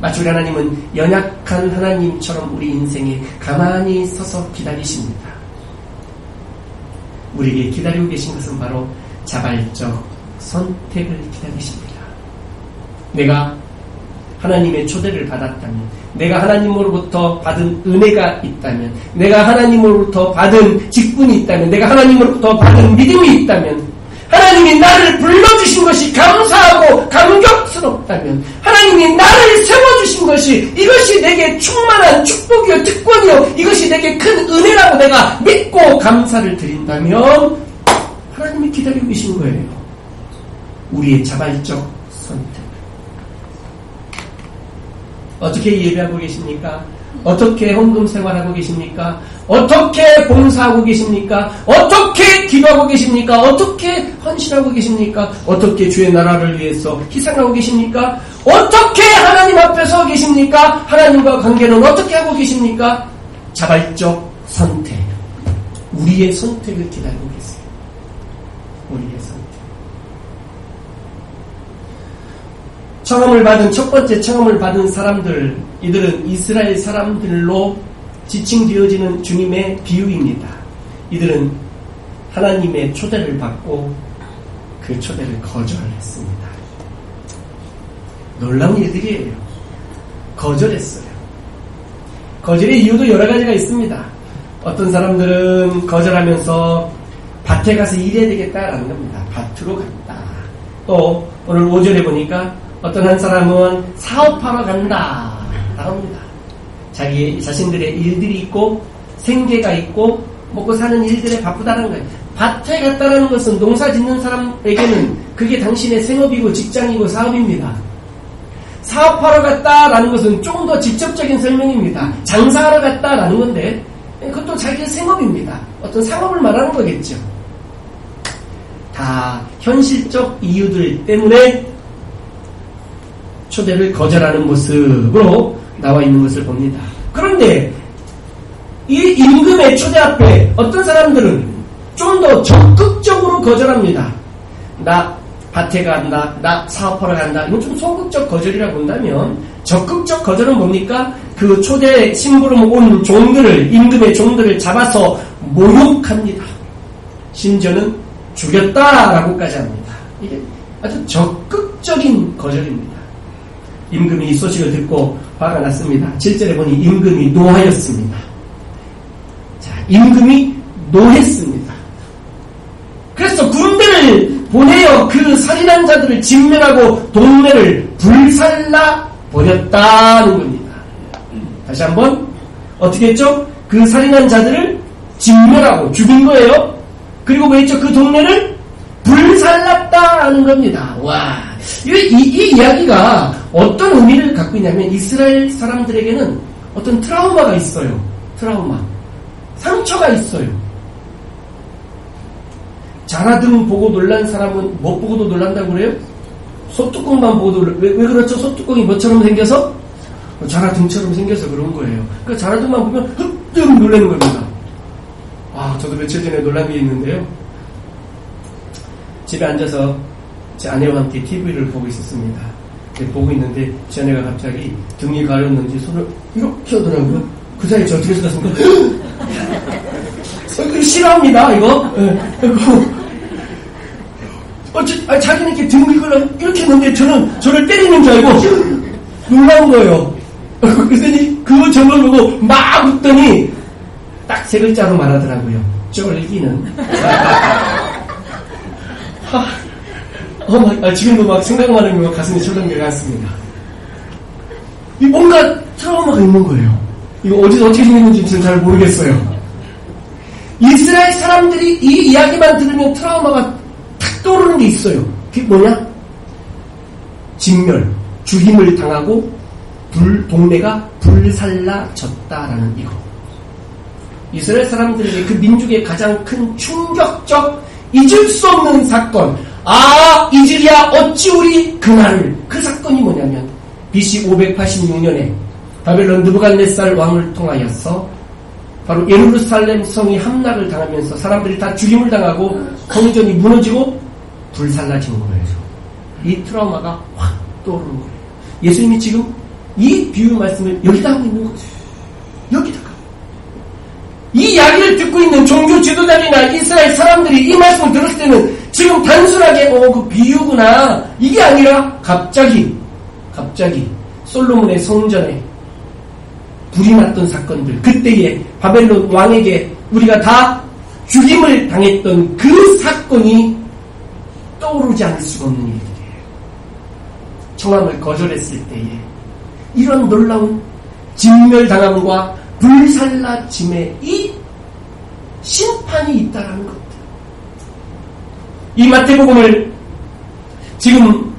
마치 우리 하나님은 연약한 하나님처럼 우리 인생에 가만히 서서 기다리십니다. 우리에게 기다리고 계신 것은 바로 자발적 선택을 기다리십니다. 내가 하나님의 초대를 받았다면, 내가 하나님으로부터 받은 은혜가 있다면, 내가 하나님으로부터 받은 직분이 있다면, 내가 하나님으로부터 받은 믿음이 있다면, 하나님이 나를 불러주신 것이 감사하고 감격스럽다면, 하나님이 나를 세워주신 것이 이것이 내게 충만한 축복이요 특권이요 이것이 내게 큰 은혜라고 내가 믿고 감사를 드린다면 하나님이 기다리고 계신 거예요. 우리의 자발적 선택. 어떻게 예배하고 계십니까? 어떻게 헌금 생활하고 계십니까? 어떻게 봉사하고 계십니까? 어떻게 기도하고 계십니까? 어떻게 헌신하고 계십니까? 어떻게 주의 나라를 위해서 희생하고 계십니까? 어떻게 하나님 앞에 서 계십니까? 하나님과 관계는 어떻게 하고 계십니까? 자발적 선택. 우리의 선택을 기다리고 계세요. 우리의 선택. 첫 번째 청함을 받은 사람들, 이들은 이스라엘 사람들로 지칭되어지는 주님의 비유입니다. 이들은 하나님의 초대를 받고 그 초대를 거절했습니다. 놀라운 일들이에요. 거절했어요. 거절의 이유도 여러 가지가 있습니다. 어떤 사람들은 거절하면서 밭에 가서 일해야 되겠다라는 겁니다. 밭으로 갔다. 또 오늘 5절에 보니까 어떤 한 사람은 사업하러 간다 라고 합니다. 자신들의 일들이 있고 생계가 있고 먹고 사는 일들에 바쁘다는 거예요. 밭에 갔다라는 것은 농사 짓는 사람에게는 그게 당신의 생업이고 직장이고 사업입니다. 사업하러 갔다라는 것은 좀 더 직접적인 설명입니다. 장사하러 갔다라는 건데 그것도 자기의 생업입니다. 어떤 상업을 말하는 거겠죠. 다 현실적 이유들 때문에 초대를 거절하는 모습으로 나와 있는 것을 봅니다. 그런데 이 임금의 초대 앞에 어떤 사람들은 좀 더 적극적으로 거절합니다. 나 밭에 간다, 나 사업하러 간다. 이건 좀 소극적 거절이라고 본다면 적극적 거절은 뭡니까? 그 초대 심부름 온 종들을, 임금의 종들을 잡아서 모욕합니다. 심지어는 죽였다라고까지 합니다. 이게 아주 적극적인 거절입니다. 임금이 이 소식을 듣고 화가 났습니다. 7절에 보니 임금이 노하였습니다. 자, 임금이 노했습니다. 그래서 군대를 보내어 그 살인한 자들을 진멸하고 동네를 불살라 버렸다는 겁니다. 다시 한번 어떻게 했죠? 그 살인한 자들을 진멸하고 죽인 거예요. 그리고 왜 했죠? 그 동네를 불살랐다는 겁니다. 와, 이 이야기가 어떤 의미를 갖고 있냐면 이스라엘 사람들에게는 어떤 트라우마가 있어요. 트라우마. 상처가 있어요. 자라등 보고 놀란 사람은 뭐 보고도 놀란다고 그래요? 소뚜껑만 보고도 왜 그렇죠? 소뚜껑이 뭐처럼 생겨서? 자라등처럼 생겨서 그런 거예요. 그러니까 자라등만 보면 흑 놀라는 겁니다. 아, 저도 며칠 전에 놀란 게 있는데요. 집에 앉아서 제 아내와 함께 TV를 보고 있었습니다. 보고 있는데 제 아내가 갑자기 등이 가렸는지 손을 이렇게 하더라고요. 그 사이에 저 어떻게 생각했습니까? 싫어합니다, 이거. 자기는 이렇게 등을 이렇게 했는데 저를 때리는 줄 알고 놀라운 거예요. 그랬더니 그 점을 보고 막 웃더니 딱 세 글자로 말하더라고요. 쫄기는. 지금도 막 생각만 하면 가슴이 철렁거려 갔습니다. 뭔가 트라우마가 있는 거예요. 이거 어디서 어떻게 생겼는지 저는 잘 모르겠어요. 이스라엘 사람들이 이 이야기만 들으면 트라우마가 탁 떠오르는 게 있어요. 그게 뭐냐? 진멸, 죽임을 당하고 동네가 불살라졌다라는 이거. 이스라엘 사람들에게 그 민족의 가장 큰 충격적 잊을 수 없는 사건. 아, 잊으랴 어찌 우리 그날을. 그 사건이 뭐냐면 BC 586년에 바벨론 느부갓네살 왕을 통하여서 바로 예루살렘 성이 함락을 당하면서 사람들이 다 죽임을 당하고 성전이 무너지고 불살라진 거예요. 이 트라우마가 확 떠오르는 거예요. 예수님이 지금 이 비유 말씀을 여기다 하고 있는 거죠. 여기다가. 이 이야기를 듣고 있는 종교 지도자들이나 이스라엘 사람들이 이 말씀을 들었을 때는 지금 단순하게 그 비유구나 이게 아니라 갑자기 솔로몬의 성전에 불이 났던 사건들, 그때에 바벨론 왕에게 우리가 다 죽임을 당했던 그 사건이 떠오르지 않을 수가 없는 일들이에요. 청함을 거절했을 때에 이런 놀라운 진멸당함과 불살라짐의 이 심판이 있다라는 것들. 이 마태복음을 지금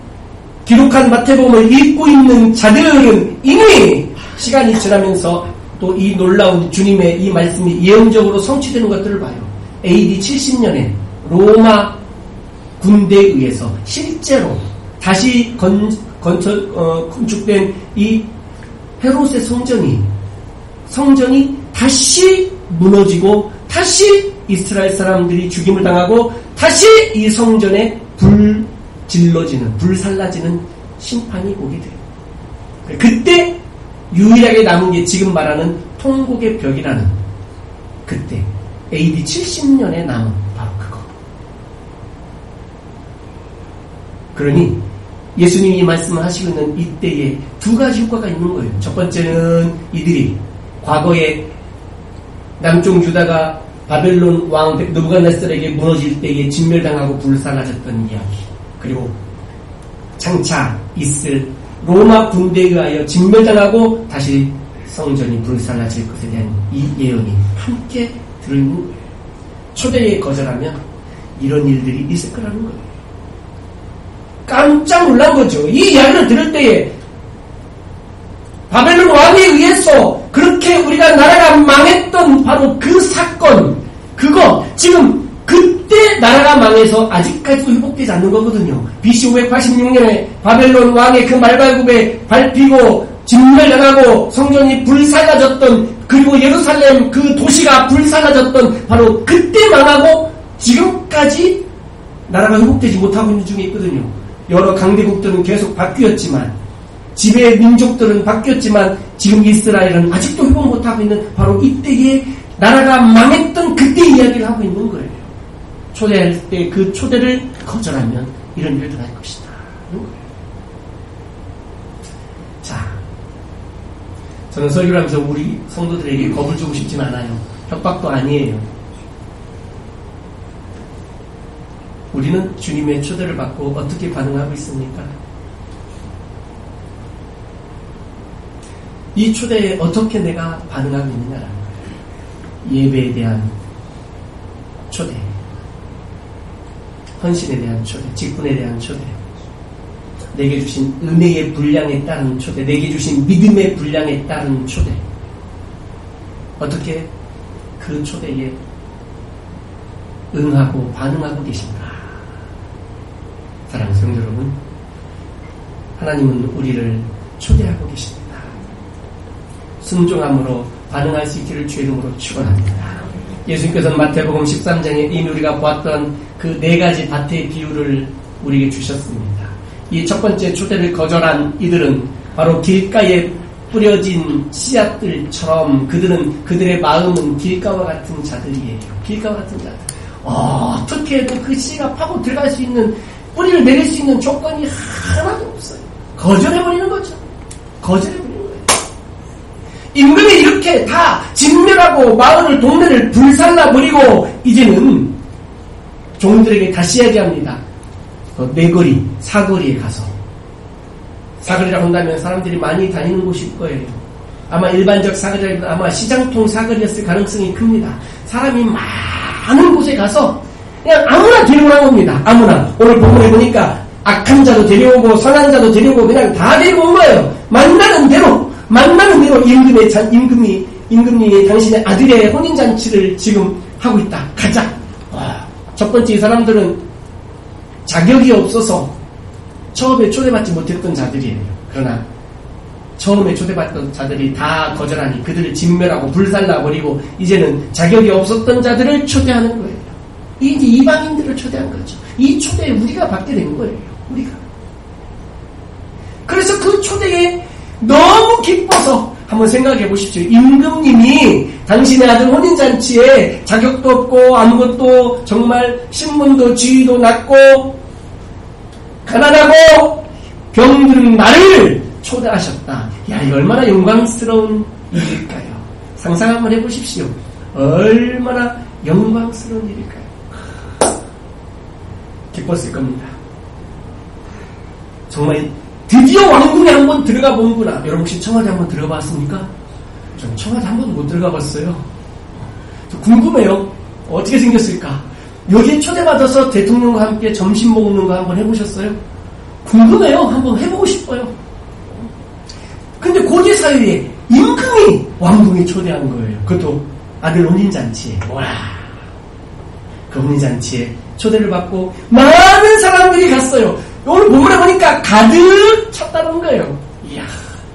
기록한 마태복음을 읽고 있는 자들은 이미 시간이 지나면서 또 이 놀라운 주님의 이 말씀이 예언적으로 성취되는 것들을 봐요. AD 70년에 로마 군대에 의해서 실제로 다시 건축된 이 헤롯의 성전이 다시 무너지고 다시 이스라엘 사람들이 죽임을 당하고 다시 이 성전에 불살라지는 심판이 오게 돼요. 그때 유일하게 남은 게 지금 말하는 통곡의 벽이라는, 그때 AD 70년에 남은 바로 그거. 그러니 예수님이 말씀을 하시고 있는 이때에 두 가지 효과가 있는 거예요. 첫 번째는 이들이 과거에 남쪽 유다가 바벨론 왕 느부갓네살에게 무너질 때에 진멸당하고 불살라졌던 이야기, 그리고 장차 있을 로마 군대에 의하여 진멸당하고 다시 성전이 불살라질 것에 대한 이 예언이 함께 들어있는 거예요. 초대에 거절하면 이런 일들이 있을 거라는 거예요. 깜짝 놀란 거죠. 이 이야기를 들을 때에 바벨론 왕에 의해서 그렇게 우리가 나라가 망했던 바로 그 사건, 그거 지금 그때 나라가 망해서 아직까지도 회복되지 않는 거거든요. BC 586년에 바벨론 왕의 그 말발굽에 밟히고 진멸당하고 성전이 불살라졌던, 그리고 예루살렘 그 도시가 불살라졌던 바로 그때 망하고 지금까지 나라가 회복되지 못하고 있는 중에 있거든요. 여러 강대국들은 계속 바뀌었지만, 지배 민족들은 바뀌었지만 지금 이스라엘은 아직도 회복 못하고 있는 바로 이때에 나라가 망했던 그때 이야기를 하고 있는 거예요. 초대할 때 그 초대를 거절하면 이런 일을 할 것이다. 자, 저는 설교를 하면서 우리 성도들에게 겁을 주고 싶진 않아요. 협박도 아니에요. 우리는 주님의 초대를 받고 어떻게 반응하고 있습니까? 이 초대에 어떻게 내가 반응하고 있느냐라는 거예요. 예배에 대한 초대, 헌신에 대한 초대, 직분에 대한 초대, 내게 주신 은혜의 분량에 따른 초대, 내게 주신 믿음의 분량에 따른 초대, 어떻게 그 초대에 응하고 반응하고 계신가? 사랑하는 성도 여러분, 하나님은 우리를 초대하고 계십니다. 순종함으로 반응할 수 있기를 주의 이름으로 축원합니다. 예수님께서는 마태복음 13장에 이미 우리가 보았던 그 네 가지 밭의 비유를 우리에게 주셨습니다. 이 첫 번째 초대를 거절한 이들은 바로 길가에 뿌려진 씨앗들처럼 그들의 마음은 길가와 같은 자들이에요. 길가와 같은 자들. 어떻게 해도 그 씨가 파고 들어갈 수 있는, 뿌리를 내릴 수 있는 조건이 하나도 없어요. 거절해버리는 거죠. 거절해버리는 거예요. 임금이 이렇게 다 진멸하고 마을을, 동네를 불살라버리고 이제는 종들에게 다시 이야기합니다. 내거리, 사거리에 가서, 사거리라고 한다면 사람들이 많이 다니는 곳일 거예요. 아마 일반적 사거리라기보다 아마 시장통 사거리였을 가능성이 큽니다. 사람이 많은 곳에 가서 그냥 아무나 데려오라고 합니다. 아무나. 오늘 본문에 보니까 악한 자도 데려오고 선한 자도 데려오고 그냥 다 데려온 거예요. 만나는 대로 임금이 당신의 아들의 혼인잔치를 지금 하고 있다. 가자. 첫 번째 이 사람들은 자격이 없어서 처음에 초대받지 못했던 자들이에요. 그러나 처음에 초대받던 자들이 다 거절하니 그들을 진멸하고 불살라버리고 이제는 자격이 없었던 자들을 초대하는 거예요. 이제 이방인들을 초대한 거죠. 이 초대에 우리가 받게 된 거예요. 우리가. 그래서 그 초대에 너무 기뻐서 한번 생각해 보십시오. 임금님이 당신의 아들 혼인잔치에 자격도 없고 아무것도, 정말 신분도 지위도 낮고 가난하고 병든 나를 초대하셨다. 야, 이거 얼마나 영광스러운 일일까요? 상상 한번 해보십시오. 얼마나 영광스러운 일일까요? 기뻤을 겁니다. 정말 드디어 왕궁에 한번 들어가 보는구나. 여러분 혹시 청와대 한번 들어가 봤습니까? 전 청와대 한 번도 못 들어가 봤어요. 저 궁금해요. 어떻게 생겼을까? 여기에 초대받아서 대통령과 함께 점심 먹는 거 한번 해보셨어요? 궁금해요. 한번 해보고 싶어요. 근데 고대 사회에 임금이 왕궁에 초대한 거예요. 그것도 아들 혼인잔치에. 와, 그 혼인잔치에 초대를 받고 많은 사람들이 갔어요. 오늘 본문에 보니까 가득 찼다는 거예요. 이야,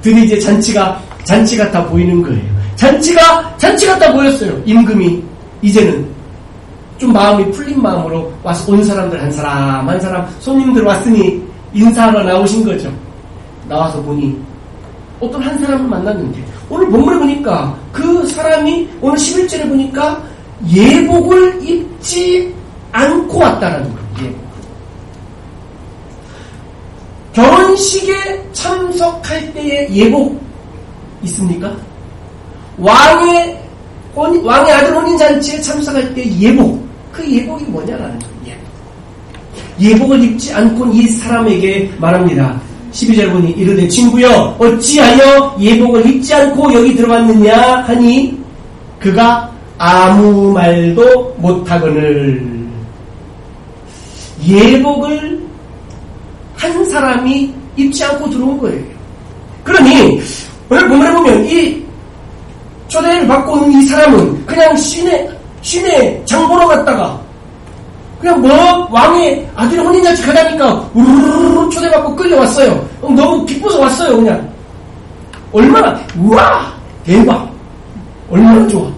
드디어 이제 잔치가 잔치 같아 보이는 거예요. 잔치가 잔치 같아 보였어요. 임금이 이제는 좀 마음이 풀린 마음으로 와서 온 사람들 한 사람 손님들 왔으니 인사하러 나오신 거죠. 나와서 보니 어떤 한 사람을 만났는데 오늘 본문에 보니까 그 사람이 오늘 11절에 보니까 예복을 입지 않고 왔다라는 거예요. 예복. 결혼식에 참석할 때의 예복 있습니까? 왕의 아들 혼인잔치에 참석할 때 예복, 그 예복이 뭐냐라는 거예요. 예복을 입지 않고 이 사람에게 말합니다. 12절 보니 이르되 친구여 어찌하여 예복을 입지 않고 여기 들어왔느냐 하니 그가 아무 말도 못하거늘. 예복을 한 사람이 입지 않고 들어온 거예요. 그러니 오늘 본문에 보면 이 초대를 받고 온 이 사람은 그냥 시내 장 보러 갔다가 그냥 왕의 아들이 혼인잔치 가자니까 우르르 초대받고 끌려왔어요. 너무 기뻐서 왔어요. 그냥 얼마나 우와 대박 얼마나 좋아.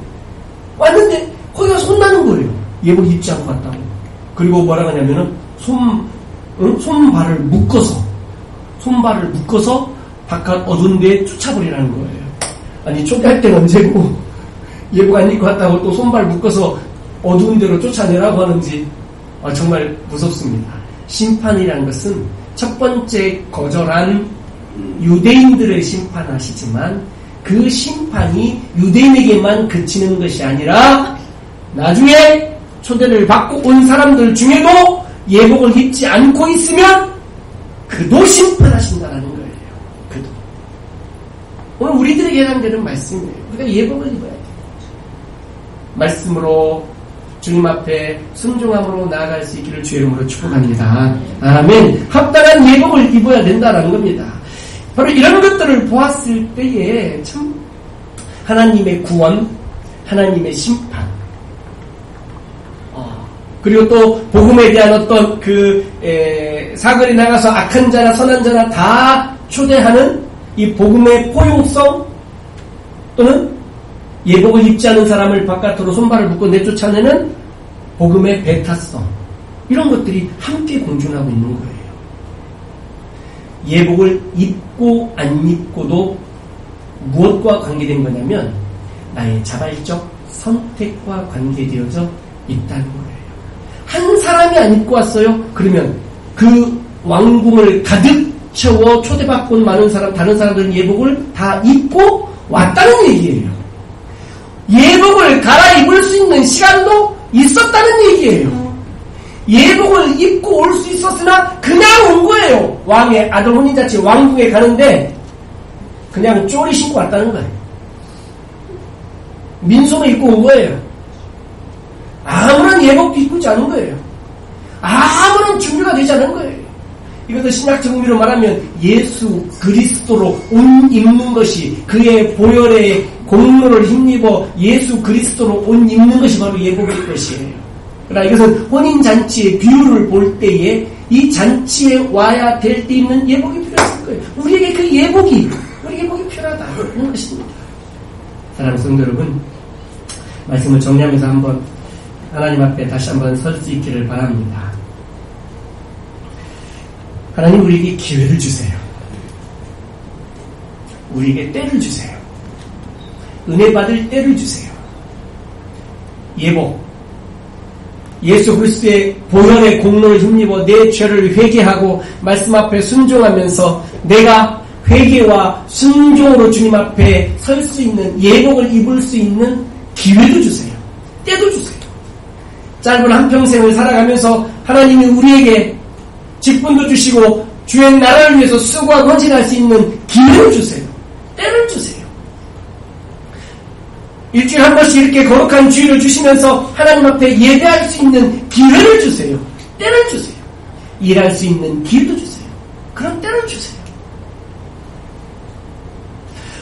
왔는데 거기 가서 혼나는 거예요. 예복 입지 않고 왔다고. 그리고 뭐라 하냐면은 손발을 묶어서 바깥 어두운 데에 쫓아버리라는 거예요. 아니 초대할 때는 언제고 예복 안 입고 왔다고 또 손발 묶어서 어두운 데로 쫓아내라고 하는지 정말 무섭습니다. 심판이란 것은 첫 번째 거절한 유대인들을 심판하시지만 그 심판이 유대인에게만 그치는 것이 아니라 나중에 초대를 받고 온 사람들 중에도 예복을 입지 않고 있으면 그도 심판하신다는 거예요. 그도. 오늘 우리들에게 해당되는 말씀이에요. 우리가 예복을 입어야 돼요. 말씀으로 주님 앞에 순종함으로 나아갈 수 있기를 주의 이름으로 축복합니다. 아멘. 합당한 예복을 입어야 된다는 겁니다. 바로 이런 것들을 보았을 때에 참 하나님의 구원, 하나님의 심판, 그리고 또 복음에 대한 어떤 사거리 나가서 악한 자나 선한 자나 다 초대하는 이 복음의 포용성, 또는 예복을 입지 않은 사람을 바깥으로 손발을 묶고 내쫓아내는 복음의 배타성, 이런 것들이 함께 공존하고 있는 거예요. 예복을 입고 안 입고도 무엇과 관계된 거냐면 나의 자발적 선택과 관계되어져 있다는 거예요. 한 사람이 안 입고 왔어요? 그러면 그 왕궁을 가득 채워 초대받고 온 많은 사람, 다른 사람들은 예복을 다 입고 왔다는 얘기예요. 예복을 갈아입을 수 있는 시간도 있었다는 얘기예요. 예복을 입고 올 수 있었으나 그냥 온 거예요. 왕의 아들 혼인잔치 왕궁에 가는데 그냥 쪼리 신고 왔다는 거예요. 민소매 입고 온 거예요. 아무런 예복도 입지 않은 거예요. 아무런 준비가 되지 않은 거예요. 이것도 신약적 의미로 말하면 예수 그리스도로 옷 입는 것이, 그의 보혈의 공로를 힘입어 예수 그리스도로 옷 입는 것이 바로 예복일 것이에요. 그러나 이것은 혼인잔치의 비유를 볼 때에 이 잔치에 와야 될 때 입는 예복이 필요했을 거예요. 우리에게 그 예복이 필요하다 하는 것입니다. 사랑하는 성도 여러분, 말씀을 정리하면서 한번 하나님 앞에 다시 한번 설 수 있기를 바랍니다. 하나님, 우리에게 기회를 주세요. 우리에게 때를 주세요. 은혜 받을 때를 주세요. 예복, 예수 그리스도의 보혈의 공로를 힘입어 내 죄를 회개하고 말씀 앞에 순종하면서 내가 회개와 순종으로 주님 앞에 설 수 있는, 예복을 입을 수 있는 기회도 주세요. 때도 주세요. 짧은 한평생을 살아가면서 하나님이 우리에게 직분도 주시고 주의 나라를 위해서 수고하고 헌신할 수 있는 기회를 주세요. 때를 주세요. 일주일에 한 번씩 이렇게 거룩한 주일을 주시면서 하나님 앞에 예배할 수 있는 기회를 주세요. 때를 주세요. 일할 수 있는 기회도 주세요. 그런 때를 주세요.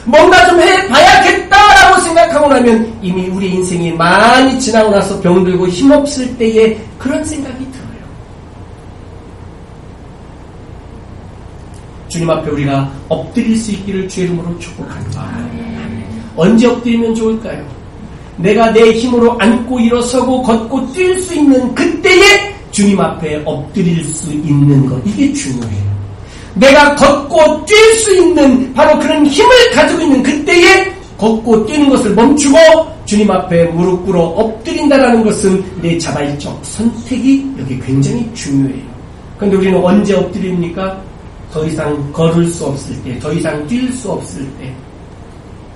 뭔가 좀 해봐야겠다라고 생각하고 나면 이미 우리 인생이 많이 지나고 나서 병들고 힘없을 때에 그런 생각이 들어요. 주님 앞에 우리가 엎드릴 수 있기를 주의 이름으로 축복합니다. 언제 엎드리면 좋을까요? 내가 내 힘으로 앉고 일어서고 걷고 뛸 수 있는 그때에 주님 앞에 엎드릴 수 있는 것, 이게 중요해요. 내가 걷고 뛸 수 있는 바로 그런 힘을 가지고 있는 그때에 걷고 뛰는 것을 멈추고 주님 앞에 무릎 꿇어 엎드린다는 것은 내 자발적 선택이 여기 굉장히 중요해요. 그런데 우리는 언제 엎드립니까? 더 이상 걸을 수 없을 때, 더 이상 뛸 수 없을 때,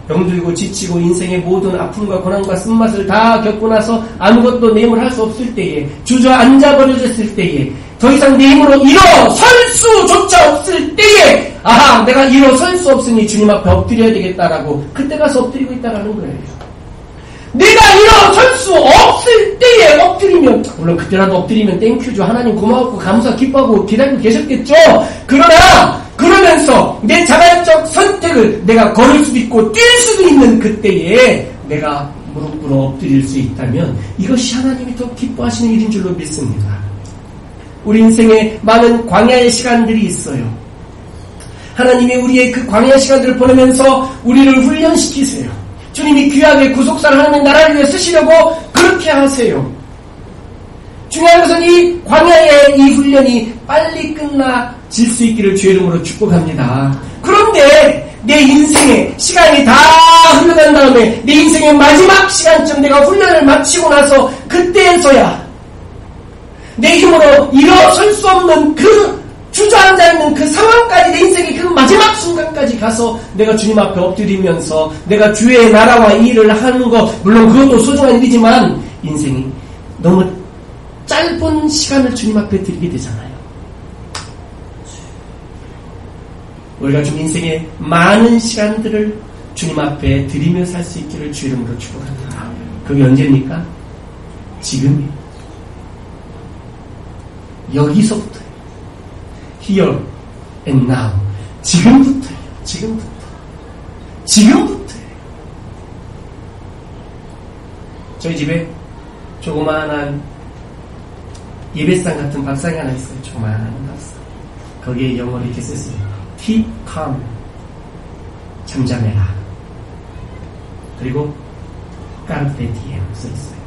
병들고 지치고 인생의 모든 아픔과 고난과 쓴맛을 다 겪고 나서 아무것도 내 힘으로 할 수 없을 때에, 주저앉아 버려졌을 때에, 더 이상 내 힘으로 일어설 수조차 없을 때에, 아하, 내가 일어설 수 없으니 주님 앞에 엎드려야 되겠다라고 그때 가서 엎드리고 있다라는 거예요. 내가 일어설 수 없을 때에 엎드리면, 물론 그때라도 엎드리면 땡큐죠. 하나님 고마웠고 감사 기뻐하고 기다리고 계셨겠죠. 그러면서 내 자발적 선택을 내가 걸을 수도 있고 뛸 수도 있는 그때에 내가 무릎 꿇어 엎드릴 수 있다면 이것이 하나님이 더 기뻐하시는 일인 줄로 믿습니다. 우리 인생에 많은 광야의 시간들이 있어요. 하나님이 우리의 그 광야 시간들을 보내면서 우리를 훈련시키세요. 주님이 귀하게 구속사를 하나님의 나라를 위해 쓰시려고 그렇게 하세요. 중요한 것은 이 광야의 이 훈련이 빨리 끝나질 수 있기를 주의 이름으로 축복합니다. 그런데 내 인생의 시간이 다 흘러간 다음에 내 인생의 마지막 시간쯤 내가 훈련을 마치고 나서 그때에서야 내 힘으로 일어설 수 없는 그 주저앉아 있는 그 상황까지 내 인생의 그 마지막 순간까지 가서 내가 주님 앞에 엎드리면서 내가 주의 나라와 이 일을 하는 것, 물론 그것도 소중한 일이지만 인생이 너무 짧은 시간을 주님 앞에 드리게 되잖아요. 우리가 좀 인생의 많은 시간들을 주님 앞에 드리며 살 수 있기를 주 이름으로 축복합니다. 그게 언제입니까? 지금이에요. 여기서부터요. Here and now. 지금부터예요. 지금부터예요. 저희 집에 조그마한 예배상 같은 밥상이 하나 있어요. 조그마한 밥상. 거기에 영어로 이렇게 썼어요. Keep calm. 잠잠해라. 그리고 Carpe diem 써있어요.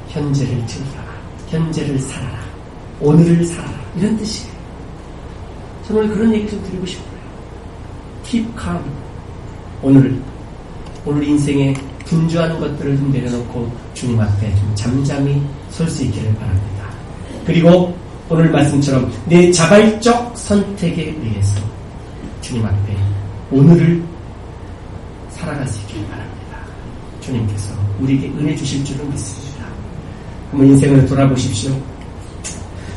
현재를 즐겨라. 현재를 살아라. 오늘을 살아라. 이런 뜻이에요. 저는 그런 얘기 좀 드리고 싶어요. Keep calm. 오늘 인생에 분주하는 것들을 좀 내려놓고 주님 앞에 좀 잠잠히 설 수 있기를 바랍니다. 그리고 오늘 말씀처럼 내 자발적 선택에 의해서 주님 앞에 오늘을 살아갈 수 있기를 바랍니다. 주님께서 우리에게 은혜 주실 줄은 믿습니다. 한번 인생을 돌아보십시오.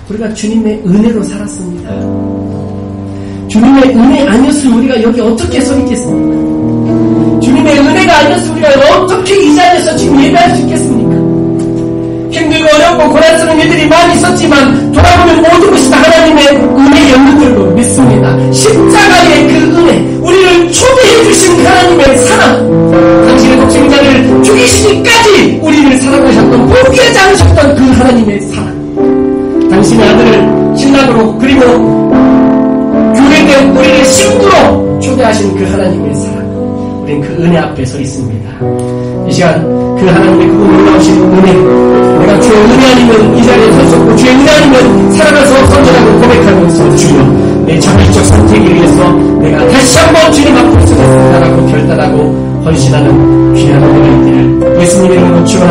우리가 주님의 은혜로 살았습니다. 주님의 은혜 아니었으면 우리가 여기 어떻게 서 있겠습니까? 주님의 은혜가 아니었으면 우리가 어떻게 이 자리에서 지금 예배할 수 있겠습니까? 힘들고 어렵고 고난스러운 일들이 많이 있었지만 돌아보면 모든 것이 다 하나님의 은혜였는 줄로 믿습니다. 십자가의 그 은혜, 우리를 초대해 주신 그 하나님의 사랑, 당신의 독생자를 죽이시기까지 우리를 사랑하셨던, 포기하지 않으셨던 그 하나님의 사랑, 당신의 아들을 신랑으로 그리고 교회된 우리를 신부로 초대하신 그 하나님의 사랑, 우리는 그 은혜 앞에 서 있습니다. 이 시간 그 하나님의 그 놀라우신 은혜, 내가 주의 은혜 아니면 이 자리에 설 수 없고 주의 은혜 아니면 살아갈 수 없어라고 고백하면서 주여 내 자발적 선택에 의해서 내가 다시 한번 주님 앞에 서겠습니다라고 결단하고 헌신하는 귀한 은혜를 예수님의 이름으로 축원합니다.